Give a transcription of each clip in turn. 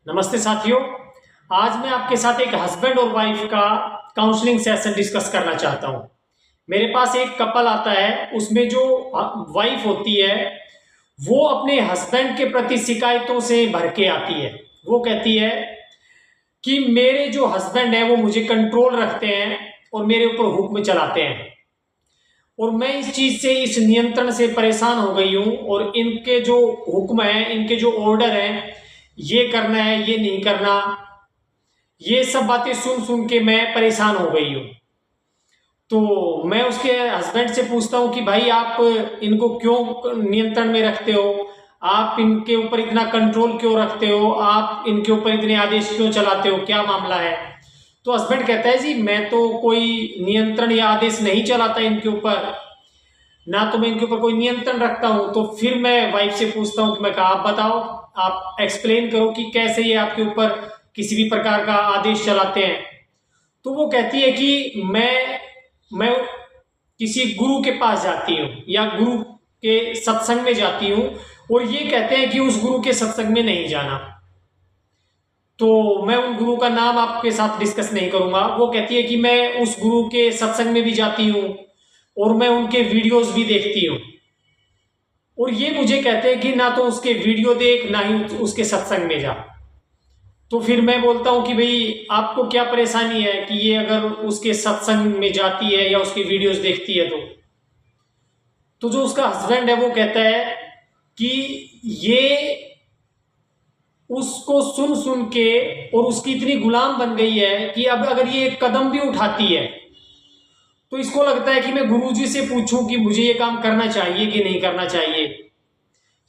नमस्ते साथियों। आज मैं आपके साथ एक हस्बैंड और वाइफ का काउंसलिंग सेशन डिस्कस करना चाहता हूं। मेरे पास एक कपल आता है, उसमें जो वाइफ होती है वो अपने हस्बैंड के प्रति शिकायतों से भर के आती है। वो कहती है कि मेरे जो हस्बैंड है वो मुझे कंट्रोल रखते हैं और मेरे ऊपर हुक्म चलाते हैं और मैं इस चीज से, इस नियंत्रण से परेशान हो गई हूं और इनके जो हुक्म है, इनके जो ऑर्डर हैं, ये करना है, ये नहीं करना, ये सब बातें सुन सुन के मैं परेशान हो गई हूँ। तो मैं उसके हस्बैंड से पूछता हूँ कि भाई आप इनको क्यों नियंत्रण में रखते हो, आप इनके ऊपर इतना कंट्रोल क्यों रखते हो, आप इनके ऊपर इतने आदेश क्यों चलाते हो, क्या मामला है। तो हस्बैंड कहता है जी मैं तो कोई नियंत्रण या आदेश नहीं चलाता इनके ऊपर, ना तो मैं इनके ऊपर कोई नियंत्रण रखता हूँ। तो फिर मैं वाइफ से पूछता हूँ कि मैं कहा आप बताओ, आप एक्सप्लेन करो कि कैसे ये आपके ऊपर किसी भी प्रकार का आदेश चलाते हैं। तो वो कहती है कि मैं किसी गुरु के पास जाती हूँ या गुरु के सत्संग में जाती हूँ और ये कहते हैं कि उस गुरु के सत्संग में नहीं जाना। तो मैं उन गुरु का नाम आपके साथ डिस्कस नहीं करूंगा। वो कहती है कि मैं उस गुरु के सत्संग में भी जाती हूँ और मैं उनके वीडियोस भी देखती हूँ और ये मुझे कहते हैं कि ना तो उसके वीडियो देख, ना ही उसके सत्संग में जा। तो फिर मैं बोलता हूँ कि भाई आपको क्या परेशानी है कि ये अगर उसके सत्संग में जाती है या उसकी वीडियोस देखती है तो जो उसका हस्बैंड है वो कहता है कि ये उसको सुन सुन के और उसकी इतनी गुलाम बन गई है कि अब अगर ये एक कदम भी उठाती है तो इसको लगता है कि मैं गुरुजी से पूछूं कि मुझे ये काम करना चाहिए कि नहीं करना चाहिए।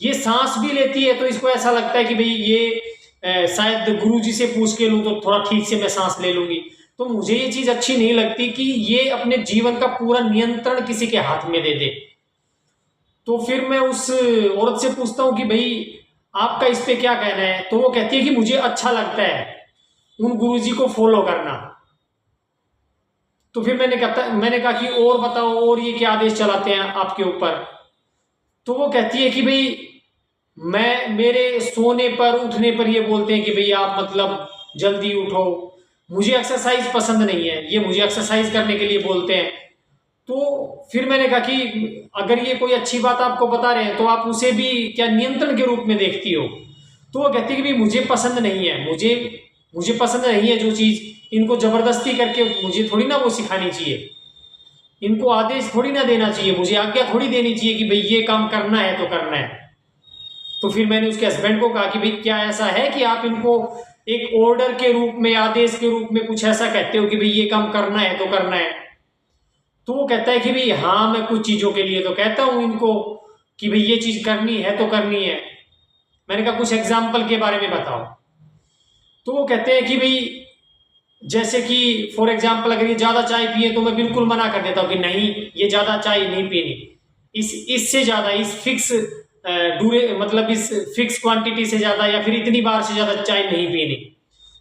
ये सांस भी लेती है तो इसको ऐसा लगता है कि भाई ये शायद गुरुजी से पूछ के लूं तो थोड़ा ठीक से मैं सांस ले लूंगी। तो मुझे ये चीज अच्छी नहीं लगती कि ये अपने जीवन का पूरा नियंत्रण किसी के हाथ में दे दे। तो फिर मैं उस औरत से पूछता हूँ कि भाई आपका इस पे क्या कहना है। तो वो कहती है कि मुझे अच्छा लगता है उन गुरुजी को फॉलो करना। तो फिर मैंने कहा कि और बताओ, और ये क्या आदेश चलाते हैं आपके ऊपर। तो वो कहती है कि भाई मेरे सोने पर उठने पर ये बोलते हैं कि भाई आप मतलब जल्दी उठो, मुझे एक्सरसाइज पसंद नहीं है, ये मुझे एक्सरसाइज करने के लिए बोलते हैं। तो फिर मैंने कहा कि अगर ये कोई अच्छी बात आपको बता रहे हैं तो आप उसे भी क्या नियंत्रण के रूप में देखती हो। तो वो कहती है कि भाई मुझे पसंद नहीं है, मुझे मुझे पसंद नहीं है जो चीज, इनको जबरदस्ती करके मुझे थोड़ी ना वो सिखानी चाहिए, इनको आदेश थोड़ी ना देना चाहिए, मुझे आज्ञा थोड़ी देनी चाहिए कि भाई ये काम करना है तो करना है। तो फिर मैंने उसके हस्बैंड को कहा कि भाई क्या ऐसा है कि आप इनको एक ऑर्डर के रूप में, आदेश के रूप में कुछ ऐसा कहते हो कि भाई ये काम करना है तो करना है। तो वो कहता है कि भाई हाँ, मैं कुछ चीजों के लिए तो कहता हूं इनको कि भाई ये चीज करनी है तो करनी है। मैंने कहा कुछ एग्जाम्पल के बारे में बताओ। तो वो कहते हैं कि भाई जैसे कि फॉर एग्जाम्पल अगर ये ज्यादा चाय पिए तो मैं बिल्कुल मना कर देता हूँ कि नहीं, ये ज्यादा चाय नहीं पीनी, इससे ज्यादा, इस फिक्स मतलब इस फिक्स क्वांटिटी से ज्यादा या फिर इतनी बार से ज्यादा चाय नहीं पीनी।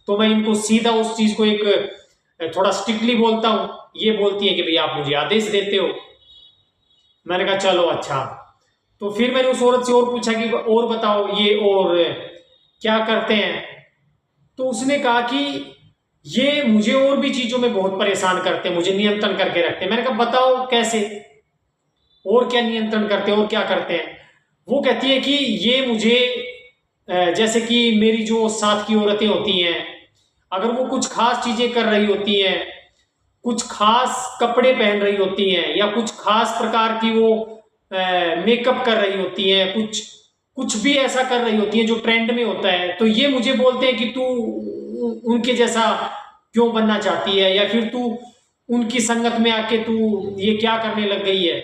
तो मैं इनको सीधा उस चीज को एक थोड़ा स्ट्रिक्टली बोलता हूँ। ये बोलती है कि भाई आप मुझे आदेश देते हो। मैंने कहा चलो अच्छा। तो फिर मैंने उस औरत से और पूछा कि और बताओ ये और क्या करते हैं। तो उसने कहा कि ये मुझे और भी चीजों में बहुत परेशान करते हैं, मुझे नियंत्रण करके रखते हैं। मैंने कहा बताओ कैसे, और क्या नियंत्रण करते हैं और क्या करते हैं। वो कहती है कि ये मुझे जैसे कि मेरी जो साथ की औरतें होती हैं, अगर वो कुछ खास चीजें कर रही होती हैं, कुछ खास कपड़े पहन रही होती हैं या कुछ खास प्रकार की वो मेकअप कर रही होती हैं, कुछ कुछ भी ऐसा कर रही होती है जो ट्रेंड में होता है, तो ये मुझे बोलते हैं कि तू उनके जैसा क्यों बनना चाहती है या फिर तू उनकी संगत में आके तू ये क्या करने लग गई है।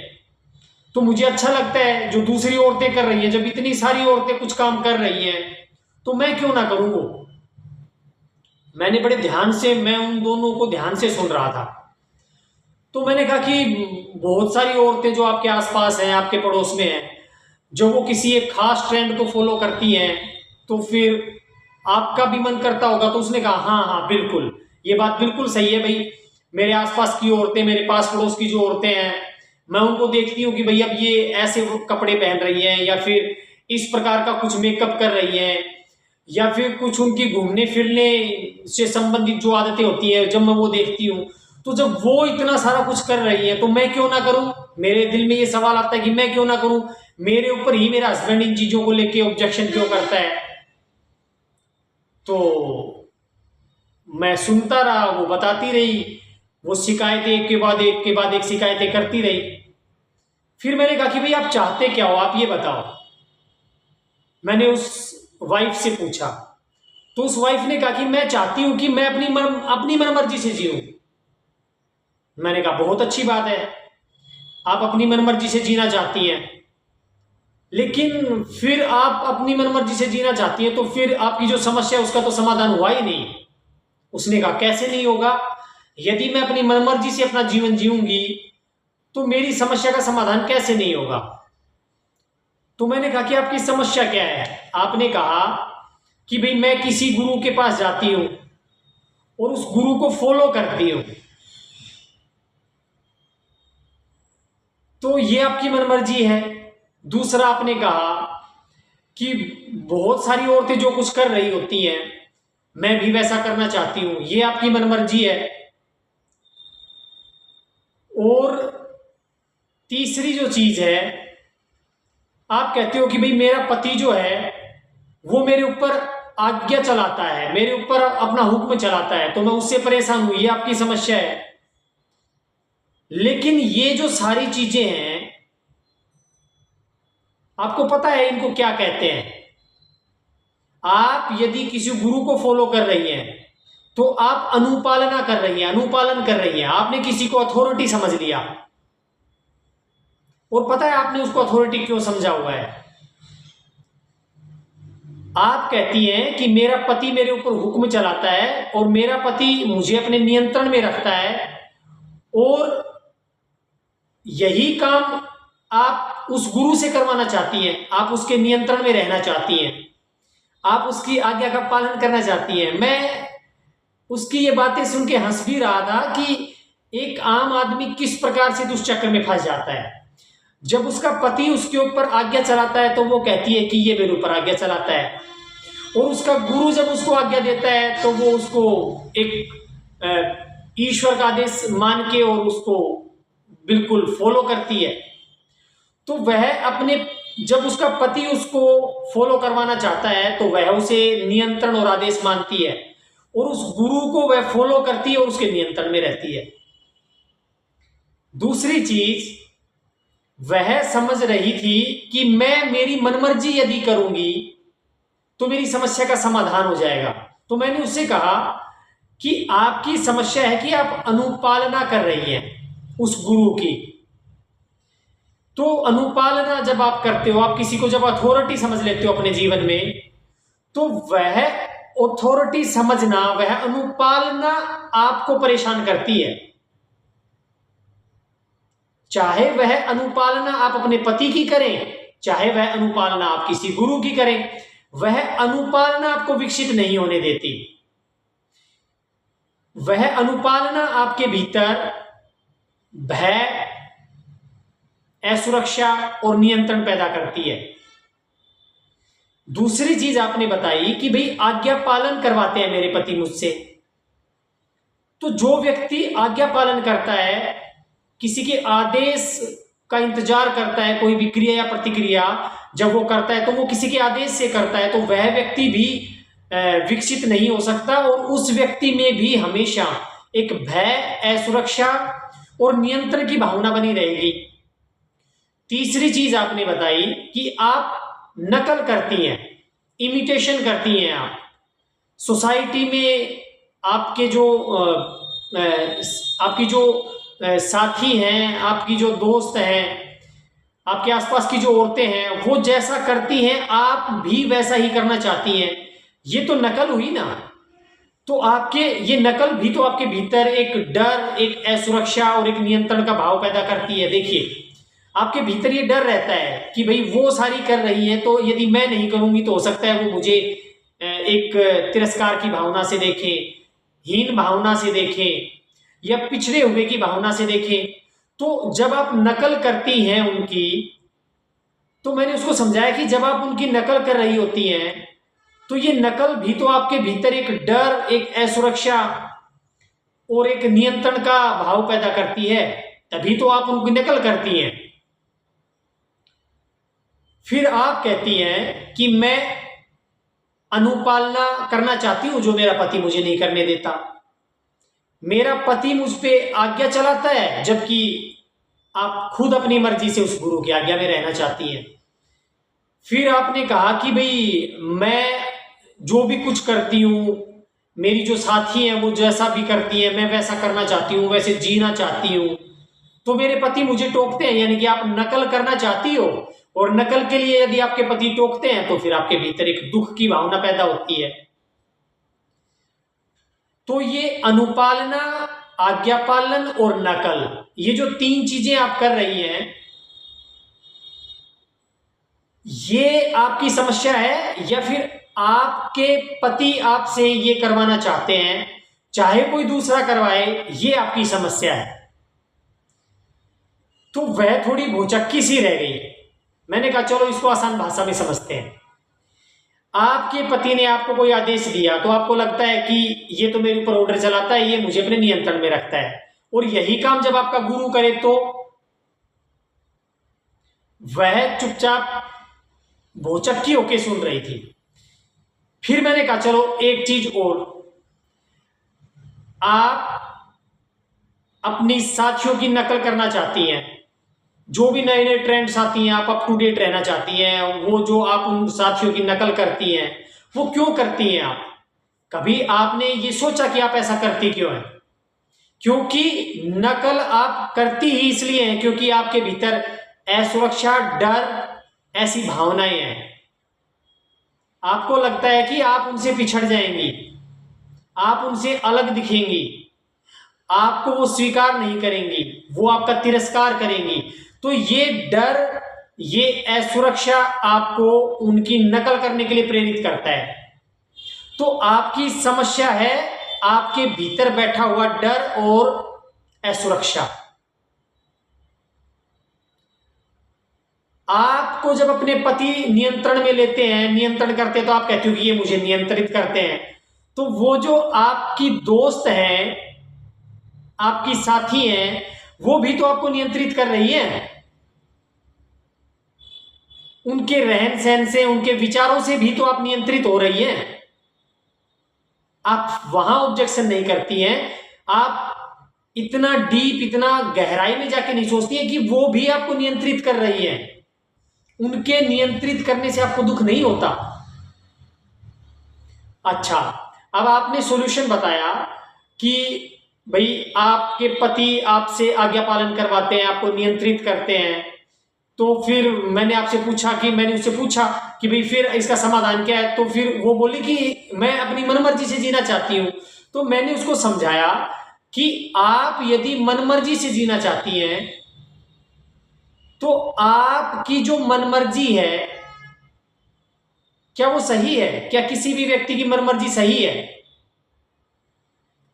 तो मुझे अच्छा लगता है जो दूसरी औरतें कर रही हैं, जब इतनी सारी औरतें कुछ काम कर रही हैं तो मैं क्यों ना करूं वो। मैंने बड़े ध्यान से, मैं उन दोनों को ध्यान से सुन रहा था। तो मैंने कहा कि बहुत सारी औरतें जो आपके आसपास हैं, आपके पड़ोस में हैं, जब वो किसी एक खास ट्रेंड को फॉलो करती हैं तो फिर आपका भी मन करता होगा। तो उसने कहा हाँ हाँ बिल्कुल, ये बात बिल्कुल सही है भाई। मेरे आसपास की औरतें, मेरे पास पड़ोस की जो औरतें हैं, मैं उनको देखती हूँ कि भाई अब ये ऐसे कपड़े पहन रही हैं या फिर इस प्रकार का कुछ मेकअप कर रही हैं या फिर कुछ उनकी घूमने फिरने से संबंधित जो आदतें होती है, जब मैं वो देखती हूँ, तो जब वो इतना सारा कुछ कर रही है तो मैं क्यों ना करूं? मेरे दिल में ये सवाल आता है कि मैं क्यों ना करूं? मेरे ऊपर ही मेरा हस्बैंड इन चीजों को लेके ऑब्जेक्शन क्यों करता है? तो मैं सुनता रहा, वो बताती रही, वो शिकायतें एक के बाद एक के बाद एक शिकायतें करती रही। फिर मैंने कहा कि भाई आप चाहते क्या हो, आप ये बताओ। मैंने उस वाइफ से पूछा, तो उस वाइफ ने कहा कि मैं चाहती हूं कि मैं अपनी मनमर्जी से जीऊं। मैंने कहा बहुत अच्छी बात है, आप अपनी मनमर्जी से जीना चाहती हैं, लेकिन फिर आप अपनी मनमर्जी से जीना चाहती हैं तो फिर आपकी जो समस्या है उसका तो समाधान हुआ ही नहीं। उसने कहा कैसे नहीं होगा? यदि मैं अपनी मनमर्जी से अपना जीवन जीऊंगी तो मेरी समस्या का समाधान कैसे नहीं होगा? तो मैंने कहा कि आपकी समस्या क्या है? आपने कहा कि भाई मैं किसी गुरु के पास जाती हूं और उस गुरु को फॉलो करती हूं, तो ये आपकी मनमर्जी है। दूसरा आपने कहा कि बहुत सारी औरतें जो कुछ कर रही होती हैं मैं भी वैसा करना चाहती हूं, ये आपकी मनमर्जी है। और तीसरी जो चीज है, आप कहते हो कि भाई मेरा पति जो है वो मेरे ऊपर आज्ञा चलाता है, मेरे ऊपर अपना हुक्म चलाता है, तो मैं उससे परेशान हूं, ये आपकी समस्या है। लेकिन ये जो सारी चीजें हैं, आपको पता है इनको क्या कहते हैं? आप यदि किसी गुरु को फॉलो कर रही हैं तो आप अनुपालना कर रही हैं, अनुपालन कर रही हैं। आपने किसी को अथॉरिटी समझ लिया, और पता है आपने उसको अथॉरिटी क्यों समझा हुआ है? आप कहती हैं कि मेरा पति मेरे ऊपर हुक्म चलाता है और मेरा पति मुझे अपने नियंत्रण में रखता है, और यही काम आप उस गुरु से करवाना चाहती हैं। आप उसके नियंत्रण में रहना चाहती हैं, आप उसकी आज्ञा का पालन करना चाहती हैं। मैं उसकी ये बातें सुन के हंस भी रहा था कि एक आम आदमी किस प्रकार से उस चक्कर में फंस जाता है। जब उसका पति उसके ऊपर आज्ञा चलाता है तो वो कहती है कि ये मेरे ऊपर आज्ञा चलाता है, और उसका गुरु जब उसको आज्ञा देता है तो वो उसको एक ईश्वर का आदेश मान के और उसको बिल्कुल फॉलो करती है। तो वह अपने, जब उसका पति उसको फॉलो करवाना चाहता है तो वह उसे नियंत्रण और आदेश मानती है, और उस गुरु को वह फॉलो करती है और उसके नियंत्रण में रहती है। दूसरी चीज, वह समझ रही थी कि मैं मेरी मनमर्जी यदि करूंगी तो मेरी समस्या का समाधान हो जाएगा। तो मैंने उससे कहा कि आपकी समस्या है कि आप अनुपालना कर रही हैं उस गुरु की। तो अनुपालना जब आप करते हो, आप किसी को जब अथॉरिटी समझ लेते हो अपने जीवन में, तो वह अथॉरिटी समझना, वह अनुपालना आपको परेशान करती है। चाहे वह अनुपालना आप अपने पति की करें, चाहे वह अनुपालना आप किसी गुरु की करें, वह अनुपालना आपको विकसित नहीं होने देती। वह अनुपालना आपके भीतर भय, असुरक्षा और नियंत्रण पैदा करती है। दूसरी चीज आपने बताई कि भाई आज्ञा पालन करवाते हैं मेरे पति मुझसे। तो जो व्यक्ति आज्ञा पालन करता है, किसी के आदेश का इंतजार करता है, कोई भी क्रिया या प्रतिक्रिया जब वो करता है तो वो किसी के आदेश से करता है, तो वह व्यक्ति भी विकसित नहीं हो सकता, और उस व्यक्ति में भी हमेशा एक भय, असुरक्षा और नियंत्रण की भावना बनी रहेगी। तीसरी चीज आपने बताई कि आप नकल करती हैं, इमिटेशन करती हैं। आप सोसाइटी में आपके जो आपकी जो साथी हैं, आपकी जो दोस्त हैं, आपके आसपास की जो औरतें हैं, वो जैसा करती हैं आप भी वैसा ही करना चाहती हैं। ये तो नकल हुई ना। तो आपके ये नकल भी तो आपके भीतर एक डर, एक असुरक्षा और एक नियंत्रण का भाव पैदा करती है। देखिए, आपके भीतर ये डर रहता है कि भाई वो सारी कर रही है, तो यदि मैं नहीं करूंगी तो हो सकता है वो मुझे एक तिरस्कार की भावना से देखें, हीन भावना से देखें, या पिछड़े हुए की भावना से देखें। तो जब आप नकल करती हैं उनकी, तो मैंने उसको समझाया कि जब आप उनकी नकल कर रही होती हैं तो ये नकल भी तो आपके भीतर एक डर, एक असुरक्षा और एक नियंत्रण का भाव पैदा करती है, तभी तो आप उनकी नकल करती हैं। फिर आप कहती हैं कि मैं अनुपालना करना चाहती हूं जो मेरा पति मुझे नहीं करने देता, मेरा पति मुझ पे आज्ञा चलाता है, जबकि आप खुद अपनी मर्जी से उस गुरु की आज्ञा में रहना चाहती हैं। फिर आपने कहा कि भाई मैं जो भी कुछ करती हूं, मेरी जो साथी हैं वो जैसा भी करती हैं मैं वैसा करना चाहती हूं, वैसे जीना चाहती हूं, तो मेरे पति मुझे टोकते हैं। यानी कि आप नकल करना चाहती हो, और नकल के लिए यदि आपके पति टोकते हैं तो फिर आपके भीतर एक दुख की भावना पैदा होती है। तो ये अनुपालना, आज्ञा पालन और नकल, ये जो तीन चीजें आप कर रही हैं, ये आपकी समस्या है या फिर आपके पति आपसे ये करवाना चाहते हैं, चाहे कोई दूसरा करवाए, ये आपकी समस्या है। तो वह थोड़ी भौचक्की सी रह गई। मैंने कहा चलो इसको आसान भाषा में समझते हैं। आपके पति ने आपको कोई आदेश दिया तो आपको लगता है कि ये तो मेरे ऊपर ऑर्डर चलाता है, ये मुझे अपने नियंत्रण में रखता है, और यही काम जब आपका गुरु करे तो वह चुपचाप भौचक्की होके सुन रही थी। फिर मैंने कहा चलो एक चीज और, आप अपनी साथियों की नकल करना चाहती हैं, जो भी नए नए ट्रेंड्स आती हैं आप अप टू डेट रहना चाहती हैं, वो जो आप उन साथियों की नकल करती हैं वो क्यों करती हैं आप? कभी आपने ये सोचा कि आप ऐसा करती क्यों हैं? क्योंकि नकल आप करती ही इसलिए हैं क्योंकि आपके भीतर असुरक्षा, डर, ऐसी भावनाएं हैं। आपको लगता है कि आप उनसे पिछड़ जाएंगी, आप उनसे अलग दिखेंगी, आपको वो स्वीकार नहीं करेंगी, वो आपका तिरस्कार करेंगी। तो ये डर, ये असुरक्षा आपको उनकी नकल करने के लिए प्रेरित करता है। तो आपकी समस्या है आपके भीतर बैठा हुआ डर और असुरक्षा। आपको जब अपने पति नियंत्रण में लेते हैं, नियंत्रण करते हैं, तो आप कहते हो कि ये मुझे नियंत्रित करते हैं। तो वो जो आपकी दोस्त हैं, आपकी साथी हैं, वो भी तो आपको नियंत्रित कर रही है। उनके रहन सहन से, उनके विचारों से भी तो आप नियंत्रित हो रही हैं। आप वहां ऑब्जेक्शन नहीं करती हैं, आप इतना डीप, इतना गहराई में जाके नहीं सोचती है कि वो भी आपको नियंत्रित कर रही है। उनके नियंत्रित करने से आपको दुख नहीं होता। अच्छा, अब आपने सॉल्यूशन बताया कि भाई आपके पति आपसे आज्ञा पालन करवाते हैं, आपको नियंत्रित करते हैं। तो फिर मैंने उससे पूछा कि भाई फिर इसका समाधान क्या है? तो फिर वो बोली कि मैं अपनी मनमर्जी से जीना चाहती हूँ। तो मैंने उसको समझाया कि आप यदि मनमर्जी से जीना चाहती हैं तो आपकी जो मनमर्जी है, क्या वो सही है? क्या किसी भी व्यक्ति की मनमर्जी सही है?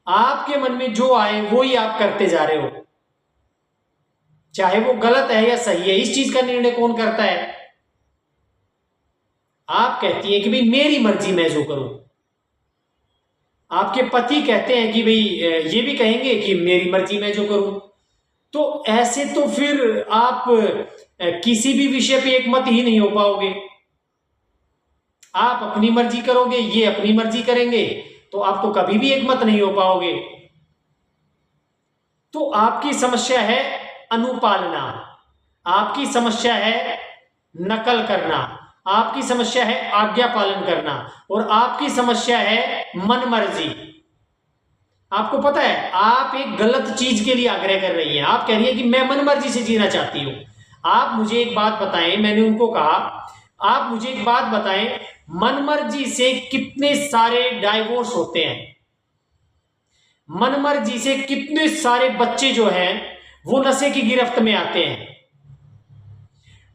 आपके मन में जो आए वो ही आप करते जा रहे हो, चाहे वो गलत है या सही है। इस चीज का निर्णय कौन करता है? आप कहती हैं कि भाई मेरी मर्जी, मैं जो करूं। आपके पति कहते हैं कि भाई ये भी कहेंगे कि मेरी मर्जी, मैं जो करूं। तो ऐसे तो फिर आप किसी भी विषय पे एक मत ही नहीं हो पाओगे। आप अपनी मर्जी करोगे, ये अपनी मर्जी करेंगे, तो आप तो कभी भी एक मत नहीं हो पाओगे। तो आपकी समस्या है अनुपालना, आपकी समस्या है नकल करना, आपकी समस्या है आज्ञा पालन करना, और आपकी समस्या है मनमर्जी। आपको पता है आप एक गलत चीज के लिए आग्रह कर रही हैं। आप कह रही है कि मैं मनमर्जी से जीना चाहती हूं। आप मुझे एक बात बताएं, मैंने उनको कहा आप मुझे एक बात बताएं, मनमर्जी से कितने सारे डाइवोर्स होते हैं? मनमर्जी से कितने सारे बच्चे जो हैं वो नशे की गिरफ्त में आते हैं?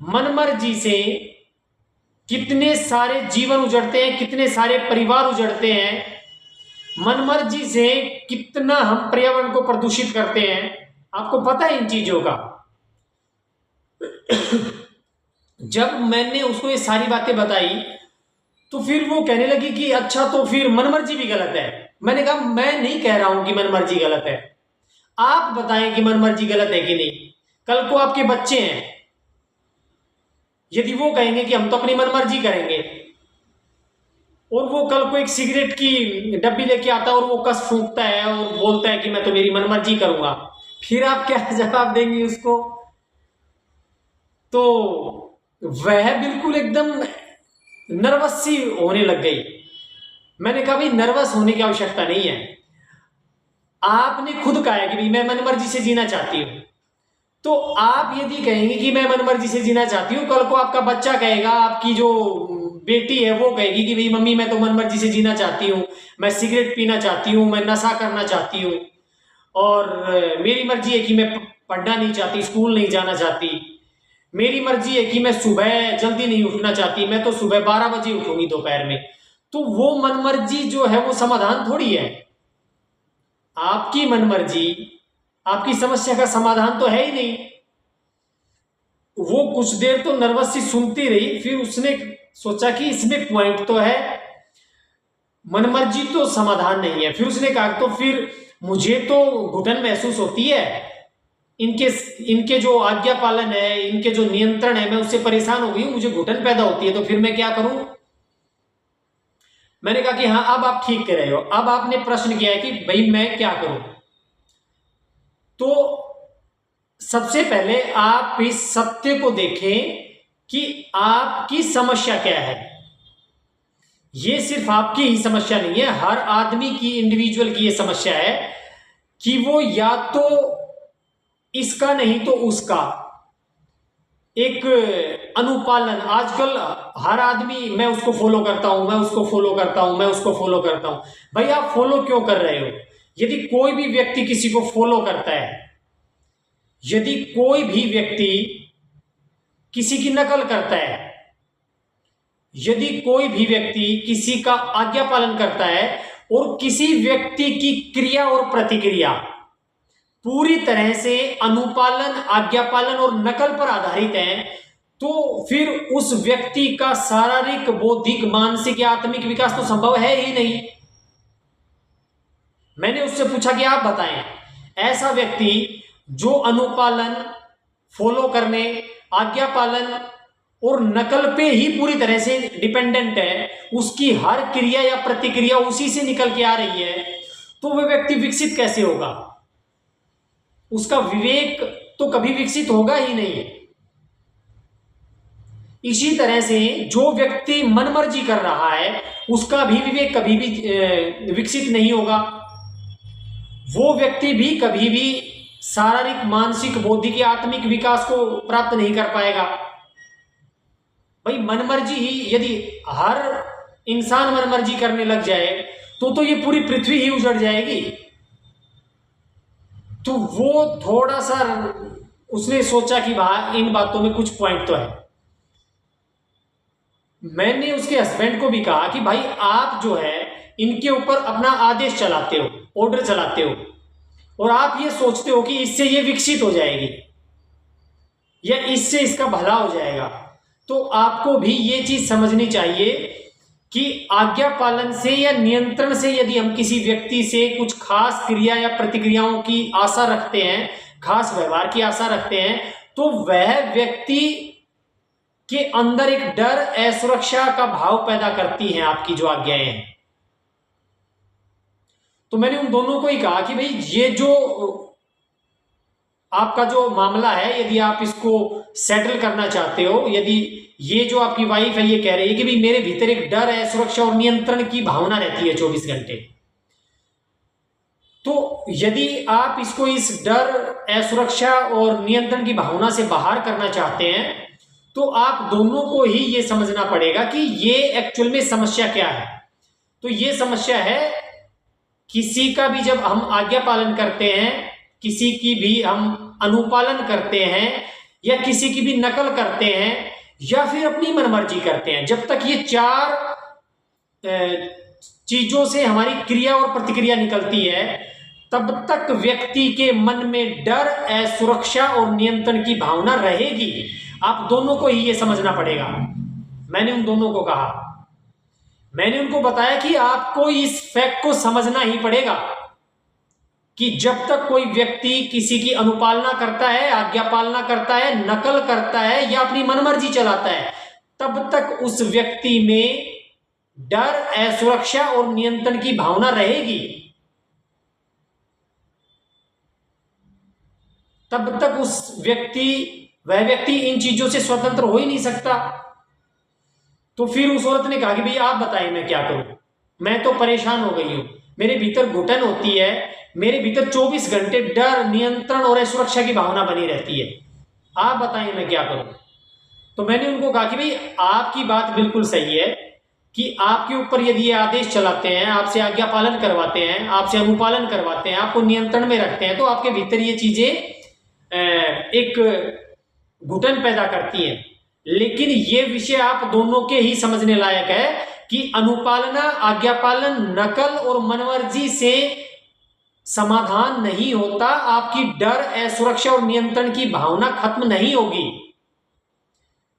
मनमर्जी से कितने सारे जीवन उजड़ते हैं, कितने सारे परिवार उजड़ते हैं? मनमर्जी से कितना हम पर्यावरण को प्रदूषित करते हैं? आपको पता है इन चीजों का? जब मैंने उसको ये सारी बातें बताई तो फिर वो कहने लगी कि अच्छा तो फिर मनमर्जी भी गलत है। मैंने कहा मैं नहीं कह रहा हूं कि मनमर्जी गलत है, आप बताएं कि मनमर्जी गलत है कि नहीं। कल को आपके बच्चे हैं, यदि वो कहेंगे कि हम तो अपनी मनमर्जी करेंगे, और वो कल को एक सिगरेट की डब्बी लेके आता है और वो कस फूंकता है और बोलता है कि मैं तो मेरी मनमर्जी करूंगा, फिर आप क्या जवाब देंगे उसको? तो वह बिल्कुल एकदम नर्वस सी होने लग गई। मैंने कहा भाई नर्वस होने की आवश्यकता नहीं है, आपने खुद कहा है कि भाई मैं मनमर्जी से जीना चाहती हूं, तो आप यदि कहेंगे कि मैं मनमर्जी से जीना चाहती हूं, कल को आपका बच्चा कहेगा, आपकी जो बेटी है वो कहेगी कि भाई मम्मी मैं तो मनमर्जी से जीना चाहती हूँ, मैं सिगरेट पीना चाहती हूँ, मैं नशा करना चाहती हूँ, और मेरी मर्जी है कि मैं पढ़ना नहीं चाहती, स्कूल नहीं जाना चाहती, मेरी मर्जी है कि मैं सुबह जल्दी नहीं उठना चाहती, मैं तो सुबह 12 बजे उठूंगी दोपहर में। तो वो मनमर्जी जो है वो समाधान थोड़ी है। आपकी मनमर्जी आपकी समस्या का समाधान तो है ही नहीं। वो कुछ देर तो नर्वस सी सुनती रही, फिर उसने सोचा कि इसमें पॉइंट तो है, मनमर्जी तो समाधान नहीं है। फिर उसने कहा तो फिर मुझे तो घुटन महसूस होती है, इनके इनके जो आज्ञा पालन है, इनके जो नियंत्रण है, मैं उससे परेशान हो गई हूं, मुझे घुटन पैदा होती है, तो फिर मैं क्या करूं? मैंने कहा कि हाँ अब आप ठीक कह रहे हो, अब आपने प्रश्न किया है कि भाई मैं क्या करूं। तो सबसे पहले आप इस सत्य को देखें कि आपकी समस्या क्या है। ये सिर्फ आपकी ही समस्या नहीं है, हर आदमी की, इंडिविजुअल की ये समस्या है कि वो या तो इसका नहीं तो उसका एक अनुपालन, आजकल हर आदमी मैं उसको फॉलो करता हूं, मैं उसको फॉलो करता हूं, मैं उसको फॉलो करता हूं। भाई आप फॉलो क्यों कर रहे हो? यदि कोई भी व्यक्ति किसी को फॉलो करता है, यदि कोई भी व्यक्ति किसी की नकल करता है, यदि कोई भी व्यक्ति किसी का आज्ञा पालन करता है और किसी व्यक्ति की क्रिया और प्रतिक्रिया पूरी तरह से अनुपालन, आज्ञा पालन और नकल पर आधारित है, तो फिर उस व्यक्ति का शारीरिक, बौद्धिक, मानसिक या आत्मिक विकास तो संभव है ही नहीं। मैंने उससे पूछा कि आप बताएं, ऐसा व्यक्ति जो अनुपालन, फॉलो करने, आज्ञा पालन और नकल पे ही पूरी तरह से डिपेंडेंट है, उसकी हर क्रिया या प्रतिक्रिया उसी से निकल के आ रही है, तो वह व्यक्ति विकसित कैसे होगा? उसका विवेक तो कभी विकसित होगा ही नहीं। इसी तरह से जो व्यक्ति मनमर्जी कर रहा है उसका भी विवेक कभी भी विकसित नहीं होगा। वो व्यक्ति भी कभी भी शारीरिक, मानसिक, बौद्धिक या आत्मिक विकास को प्राप्त नहीं कर पाएगा। भाई मनमर्जी ही, यदि हर इंसान मनमर्जी करने लग जाए तो ये पूरी पृथ्वी ही उजड़ जाएगी। तो वो थोड़ा सा उसने सोचा कि इन बातों में कुछ पॉइंट तो है। मैंने उसके हस्बैंड को भी कहा कि भाई आप जो है इनके ऊपर अपना आदेश चलाते हो, ऑर्डर चलाते हो, और आप ये सोचते हो कि इससे ये विकसित हो जाएगी या इससे इसका भला हो जाएगा। तो आपको भी ये चीज समझनी चाहिए कि आज्ञा पालन से या नियंत्रण से यदि हम किसी व्यक्ति से कुछ खास क्रिया या प्रतिक्रियाओं की आशा रखते हैं, खास व्यवहार की आशा रखते हैं, तो वह व्यक्ति के अंदर एक डर, असुरक्षा का भाव पैदा करती हैं आपकी जो आज्ञाएं हैं। तो मैंने उन दोनों को ही कहा कि भाई ये जो आपका जो मामला है, यदि आप इसको सेटल करना चाहते हो, यदि ये जो आपकी वाइफ है ये कह रही है कि भाई मेरे भीतर एक डर है, सुरक्षा और नियंत्रण की भावना रहती है 24 घंटे, तो यदि आप इसको इस डर, असुरक्षा और नियंत्रण की भावना से बाहर करना चाहते हैं, तो आप दोनों को ही ये समझना पड़ेगा कि ये एक्चुअल में समस्या क्या है। तो ये समस्या है, किसी का भी जब हम आज्ञा पालन करते हैं, किसी की भी हम अनुपालन करते हैं, या किसी की भी नकल करते हैं, या फिर अपनी मनमर्जी करते हैं, जब तक ये चार चीजों से हमारी क्रिया और प्रतिक्रिया निकलती है, तब तक व्यक्ति के मन में डर, असुरक्षा और नियंत्रण की भावना रहेगी। आप दोनों को ही ये समझना पड़ेगा। मैंने उन दोनों को कहा मैंने उनको बताया कि आपको इस फैक्ट को समझना ही पड़ेगा कि जब तक कोई व्यक्ति किसी की अनुपालना करता है, आज्ञा पालना करता है, नकल करता है या अपनी मनमर्जी चलाता है, तब तक उस व्यक्ति में डर, असुरक्षा और नियंत्रण की भावना रहेगी। तब तक वह व्यक्ति इन चीजों से स्वतंत्र हो ही नहीं सकता। तो फिर उस औरत ने कहा कि भैया आप बताइए मैं क्या करूं, मैं तो परेशान हो गई हूं, मेरे भीतर घुटन होती है, मेरे भीतर 24 घंटे डर, नियंत्रण और असुरक्षा की भावना बनी रहती है, आप बताइए मैं क्या करूं। तो मैंने उनको कहा कि भाई आपकी बात बिल्कुल सही है कि आपके ऊपर यदि ये आदेश चलाते हैं, आपसे आज्ञा पालन करवाते हैं, आपसे अनुपालन करवाते हैं, आपको नियंत्रण में रखते हैं, तो आपके भीतर ये चीजें एक घुटन पैदा करती हैं। लेकिन ये विषय आप दोनों के ही समझने लायक है कि अनुपालना, आज्ञा पालन, नकल और मनमर्जी से समाधान नहीं होता, आपकी डर, असुरक्षा और नियंत्रण की भावना खत्म नहीं होगी।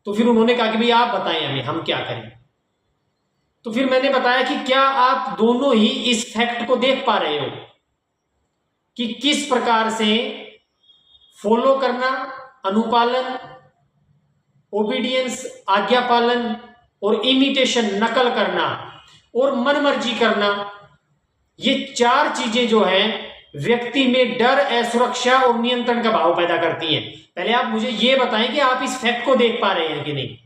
तो फिर उन्होंने कहा कि भाई आप बताएं हमें, हम क्या करें। तो फिर मैंने बताया कि क्या आप दोनों ही इस फैक्ट को देख पा रहे हो कि किस प्रकार से फॉलो करना, अनुपालन, ओबीडियंस, आज्ञा पालन और इमिटेशन, नकल करना और मनमर्जी करना, ये चार चीजें जो हैं व्यक्ति में डर, असुरक्षा और नियंत्रण का भाव पैदा करती हैं। पहले आप मुझे ये बताएं कि आप इस फैक्ट को देख पा रहे हैं कि नहीं।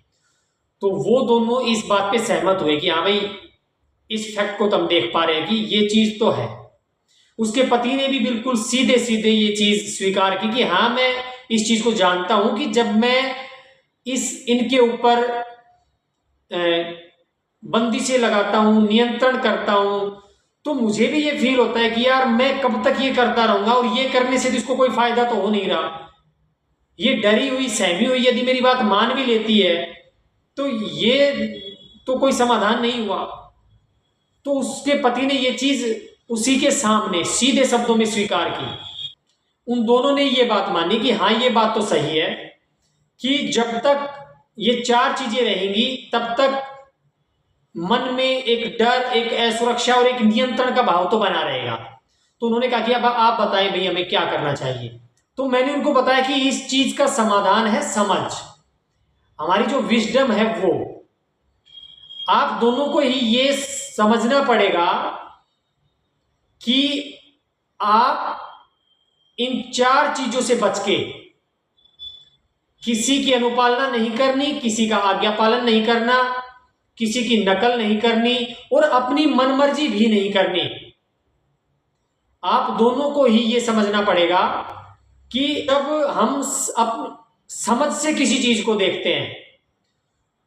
तो वो दोनों इस बात पे सहमत हुए कि हाँ भाई इस फैक्ट को तो हम देख पा रहे हैं कि ये चीज तो है। उसके पति ने भी बिल्कुल सीधे सीधे ये चीज स्वीकार की कि हाँ मैं इस चीज को जानता हूं कि जब मैं इनके ऊपर बंदिशें लगाता हूं, नियंत्रण करता हूं, तो मुझे भी ये फील होता है कि यार मैं कब तक ये करता रहूंगा और ये करने से तो इसको कोई फायदा तो हो नहीं रहा। ये डरी हुई, सहमी हुई यदि मेरी बात मान भी लेती है तो ये तो कोई समाधान नहीं हुआ। तो उसके पति ने ये चीज उसी के सामने सीधे शब्दों में स्वीकार की। उन दोनों ने ये बात मानी कि हाँ ये बात तो सही है कि जब तक ये चार चीजें रहेंगी तब तक मन में एक डर, एक असुरक्षा और एक नियंत्रण का भाव तो बना रहेगा। तो उन्होंने कहा कि अब आप बताएं भाई हमें क्या करना चाहिए। तो मैंने उनको बताया कि इस चीज का समाधान है समझ, हमारी जो विजडम है वो। आप दोनों को ही ये समझना पड़ेगा कि आप इन चार चीजों से बच के किसी की अनुपालना नहीं करनी, किसी का आज्ञा पालन नहीं करना, किसी की नकल नहीं करनी और अपनी मनमर्जी भी नहीं करनी। आप दोनों को ही यह समझना पड़ेगा कि जब हम समझ से किसी चीज को देखते हैं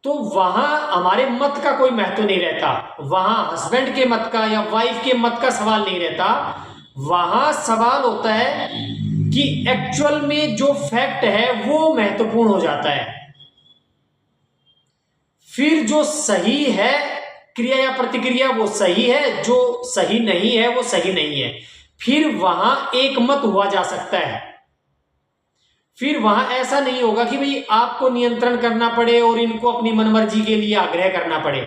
तो वहां हमारे मत का कोई महत्व नहीं रहता, वहां हस्बैंड के मत का या वाइफ के मत का सवाल नहीं रहता। वहां सवाल होता है कि एक्चुअल में जो फैक्ट है वो महत्वपूर्ण हो जाता है। फिर जो सही है क्रिया या प्रतिक्रिया वो सही है, जो सही नहीं है वो सही नहीं है। फिर वहां एक मत हुआ जा सकता है। फिर वहां ऐसा नहीं होगा कि भाई आपको नियंत्रण करना पड़े और इनको अपनी मनमर्जी के लिए आग्रह करना पड़े।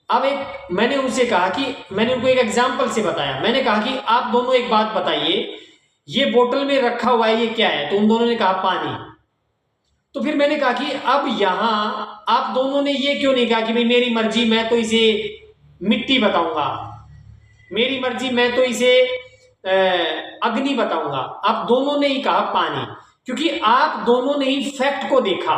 अब मैंने उनसे कहा कि मैंने उनको एक एग्जाम्पल से बताया। मैंने कहा कि आप दोनों एक बात बताइए, ये बोतल में रखा हुआ है ये क्या है? तो उन दोनों ने कहा पानी। तो फिर मैंने कहा कि अब यहां आप दोनों ने ये क्यों नहीं कहा कि भाई मेरी मर्जी मैं तो इसे मिट्टी बताऊंगा, मेरी मर्जी मैं तो इसे अग्नि बताऊंगा। आप दोनों ने ही कहा पानी, क्योंकि आप दोनों ने ही फैक्ट को देखा।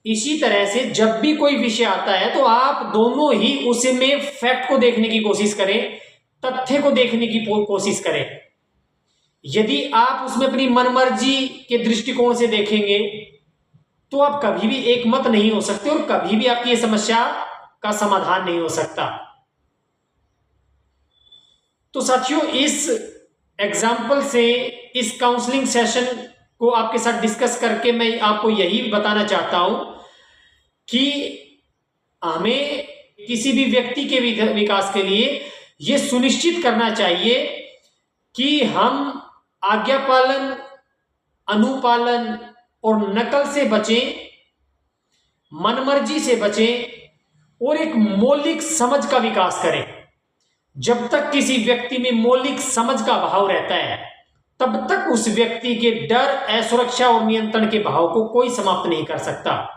इसी तरह से जब भी कोई विषय आता है तो आप दोनों ही उसमें फैक्ट को देखने की कोशिश करें, तथ्य को देखने की कोशिश करें। यदि आप उसमें अपनी मनमर्जी के दृष्टिकोण से देखेंगे तो आप कभी भी एक मत नहीं हो सकते और कभी भी आपकी यह समस्या का समाधान नहीं हो सकता। तो साथियों, इस एग्जाम्पल से, इस काउंसलिंग सेशन को आपके साथ डिस्कस करके मैं आपको यही बताना चाहता हूं कि हमें किसी भी व्यक्ति के विकास के लिए यह सुनिश्चित करना चाहिए कि हम आज्ञा पालन, अनुपालन और नकल से बचें, मनमर्जी से बचें और एक मौलिक समझ का विकास करे। जब तक किसी व्यक्ति में मौलिक समझ का भाव रहता है, तब तक उस व्यक्ति के डर, असुरक्षा और नियंत्रण के भाव को कोई समाप्त नहीं कर सकता।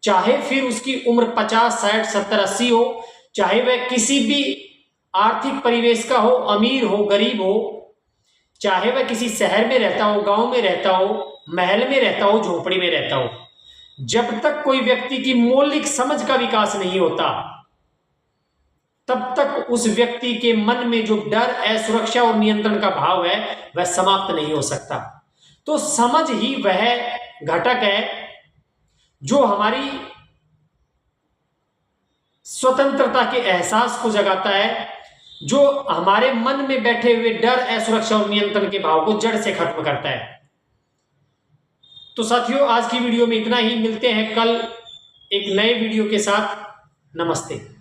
चाहे फिर उसकी उम्र 50, 60, 70, 80 हो, चाहे वह किसी भी आर्थिक परिवेश का हो, अमीर हो, गरीब हो, चाहे वह किसी शहर में रहता हो, गांव में रहता हो, महल में रहता हो, झोपड़ी में रहता हो। जब तक कोई व्यक्ति की मौलिक समझ का विकास नहीं होता, तब तक उस व्यक्ति के मन में जो डर, असुरक्षा और नियंत्रण का भाव है वह समाप्त नहीं हो सकता। तो समझ ही वह घटक है जो हमारी स्वतंत्रता के एहसास को जगाता है, जो हमारे मन में बैठे हुए डर, असुरक्षा और नियंत्रण के भाव को जड़ से खत्म करता है। तो साथियों, आज की वीडियो में इतना ही। मिलते हैं कल एक नए वीडियो के साथ। नमस्ते।